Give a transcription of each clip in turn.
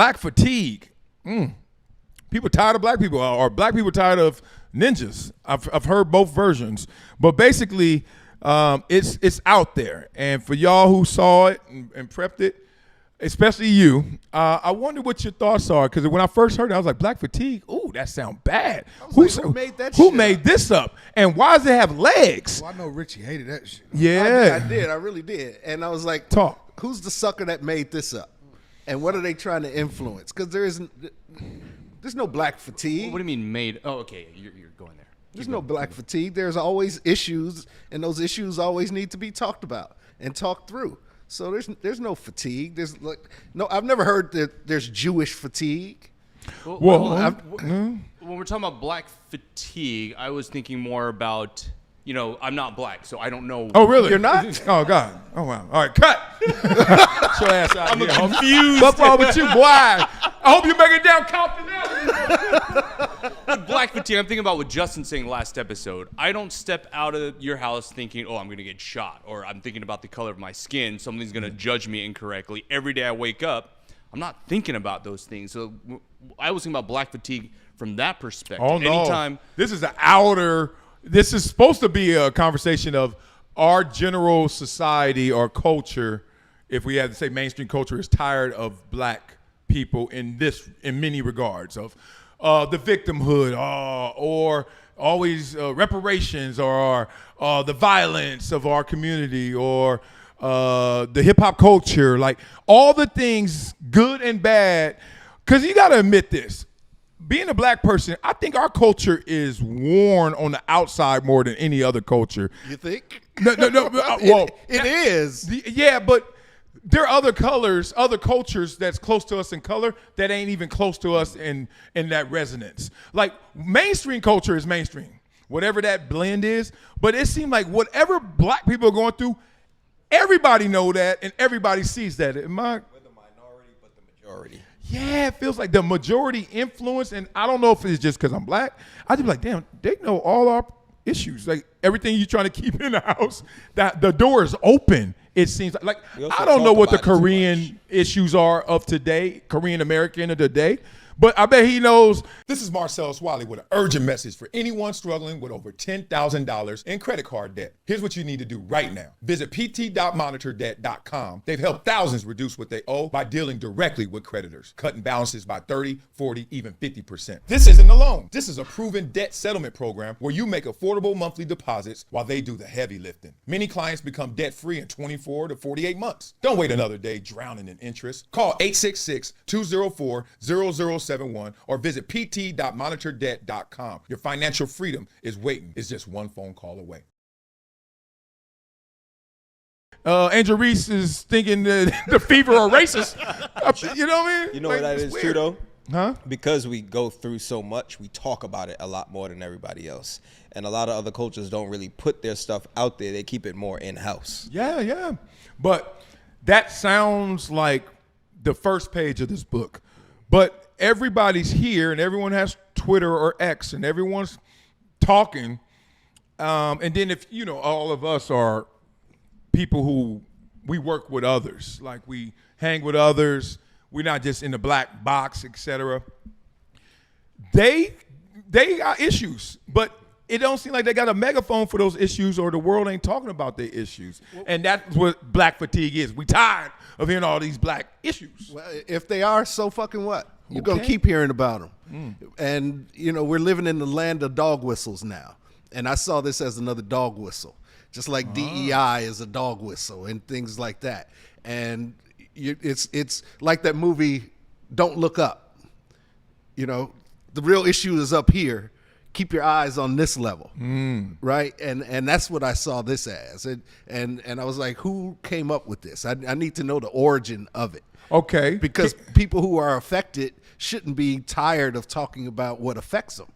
Black fatigue. People tired of black people, or black people tired of ninjas. I've heard both versions, but basically, it's out there. And for y'all who saw it and prepped it, especially you, I wonder what your thoughts are, because when I first heard it, I was like, black fatigue. Ooh, that sounds bad. Who made that? Who made this up? And why does it have legs? Well, I know Richie hated that shit. Yeah, I did. I really did. And I was like, who's the sucker that made this up? And what are they trying to influence? Because there's no black fatigue. What do you mean made? Oh, okay, you're going there. There's no black fatigue. There's always issues, and those issues always need to be talked about and talked through. So there's no fatigue. There's like I've never heard that there's Jewish fatigue. When we're talking about black fatigue, I was thinking more about, I'm not black, so I don't know. Oh, really? You're not? Oh, God. Oh, wow. All right, cut. Get your ass out I'm here. confused. What's wrong with you, boy? I hope you make it down Compton Avenue. With black fatigue, I'm thinking about what Justin saying last episode. I don't step out of your house thinking, oh, I'm going to get shot, or I'm thinking about the color of my skin. Somebody's going to judge me incorrectly. Every day I wake up, I'm not thinking about those things. So I was thinking about black fatigue from that perspective. Oh, no. Anytime. This is supposed to be a conversation of our general society or culture, if we had to say mainstream culture, is tired of black people in many regards, of the victimhood, or always reparations, or the violence of our community, or the hip hop culture, like all the things, good and bad. Because you got to admit this. Being a black person, I think our culture is worn on the outside more than any other culture. You think? No. Well, it is. Yeah, but there are other cultures that's close to us in color that ain't even close to us in that resonance. Like mainstream culture is mainstream, whatever that blend is. But it seemed like whatever black people are going through, everybody know that and everybody sees that. We're the minority, but the majority. Yeah, it feels like the majority influence, and I don't know if it's just because I'm black. I just be like, damn, they know all our issues. Like everything you're trying to keep in the house, that the door is open. It seems like I don't know what the Korean issues are of today, Korean American of today, but I bet he knows. This is Marcellus Wiley with an urgent message for anyone struggling with over $10,000 in credit card debt. Here's what you need to do right now. Visit pt.monitordebt.com. They've helped thousands reduce what they owe by dealing directly with creditors, cutting balances by 30, 40, even 50%. This isn't a loan. This is a proven debt settlement program where you make affordable monthly deposits while they do the heavy lifting. Many clients become debt-free in 24 to 48 months. Don't wait another day drowning in interest. Call 866-204-0071 or visit pt.monitordebt.com. Your financial freedom is waiting. It's just one phone call away. Angel Reese is thinking that the fever are racist. You know what I mean? You know like, what that is weird. true though? Huh? Because we go through so much, we talk about it a lot more than everybody else. And a lot of other cultures don't really put their stuff out there. They keep it more in-house. Yeah. But that sounds like the first page of this book. But everybody's here and everyone has Twitter or X and everyone's talking. And then if, all of us are people who we work with others, like we hang with others. We're not just in the black box, etc. They got issues, but it don't seem like they got a megaphone for those issues, or the world ain't talking about their issues. And that's what black fatigue is. We tired of hearing all these black issues. Well, if they are, so fucking what? You're going to keep hearing about them. And, we're living in the land of dog whistles now. And I saw this as another dog whistle, just like DEI is a dog whistle and things like that. And it's like that movie, Don't Look Up. The real issue is up here. Keep your eyes on this level, right? And that's what I saw this as. And I was like, who came up with this? I need to know the origin of it. Okay. Because people who are affected shouldn't be tired of talking about what affects them.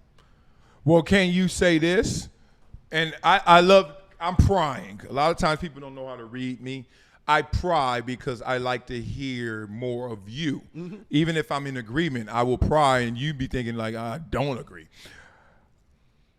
Well, can you say this? And I'm prying. A lot of times people don't know how to read me. I pry because I like to hear more of you. Even if I'm in agreement, I will pry and you be thinking like, I don't agree.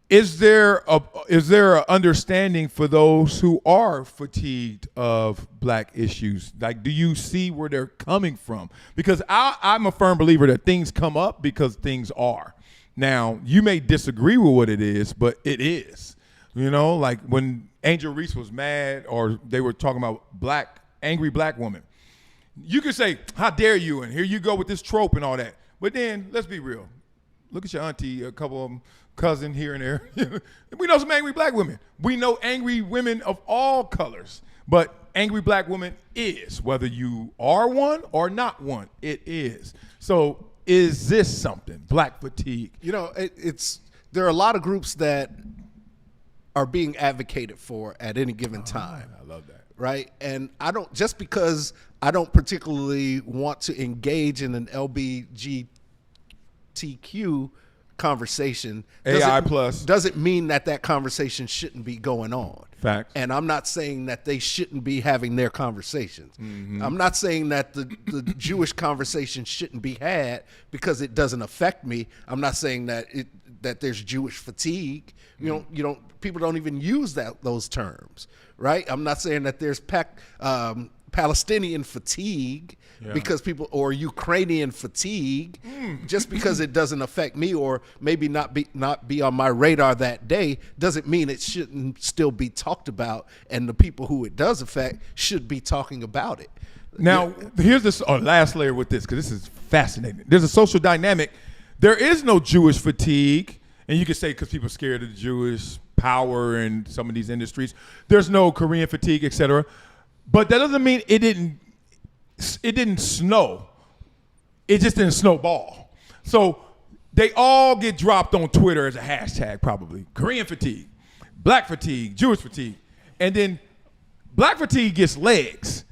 Is there a understanding for those who are fatigued of black issues? Like, do you see where they're coming from? Because I'm a firm believer that things come up because things are. Now, you may disagree with what it is, but it is. You know, like when Angel Reese was mad, or they were talking about angry black woman. You could say, how dare you, and here you go with this trope and all that. But then, let's be real. Look at your auntie, a couple of them, cousin here and there. We know some angry black women. We know angry women of all colors. But angry black woman is, whether you are one or not one, it is. So is this something, black fatigue? You know, there are a lot of groups that are being advocated for at any given time. I love that. Right? And I don't, just because I don't particularly want to engage in an LGBTQ conversation, doesn't mean that conversation shouldn't be going on. Facts. And I'm not saying that they shouldn't be having their conversations. Mm-hmm. I'm not saying that the Jewish conversation shouldn't be had because it doesn't affect me. I'm not saying that that there's Jewish fatigue. You don't people don't even use those terms, right? I'm not saying that there's Palestinian fatigue because people, or Ukrainian fatigue, just because it doesn't affect me or maybe not be on my radar that day doesn't mean it shouldn't still be talked about, and the people who it does affect should be talking about it. Now, here's this last layer with this, because this is fascinating. There's a social dynamic. There is no Jewish fatigue, and you could say because people are scared of the Jewish power in some of these industries. There's no Korean fatigue, etc. But that doesn't mean it didn't snow. It just didn't snowball. So they all get dropped on Twitter as a hashtag, probably. Korean fatigue, black fatigue, Jewish fatigue. And then black fatigue gets legs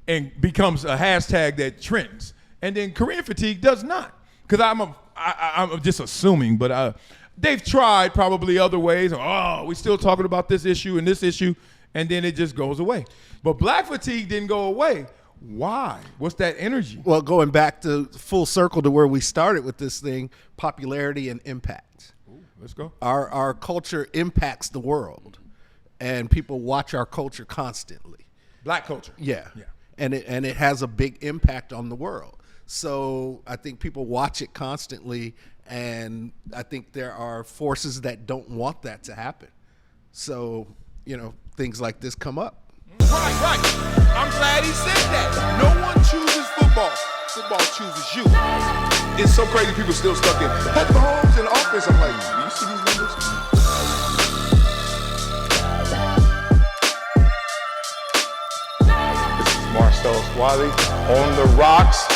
and becomes a hashtag that trends. And then Korean fatigue does not. Because I'm just assuming, but they've tried probably other ways. Oh, we're still talking about this issue and this issue. And then it just goes away. But black fatigue didn't go away. Why? What's that energy? Well, going back to full circle to where we started with this thing, popularity and impact. Ooh, let's go. Our culture impacts the world, and people watch our culture constantly. Black culture. Yeah. And it has a big impact on the world. So I think people watch it constantly, and I think there are forces that don't want that to happen. So, things like this come up. Right. I'm glad he said that. No one chooses football. Football chooses you. It's so crazy people still stuck in Patrick Mahomes in the offense. I'm like, do you see these numbers? This is Marcellus Wiley on the rocks.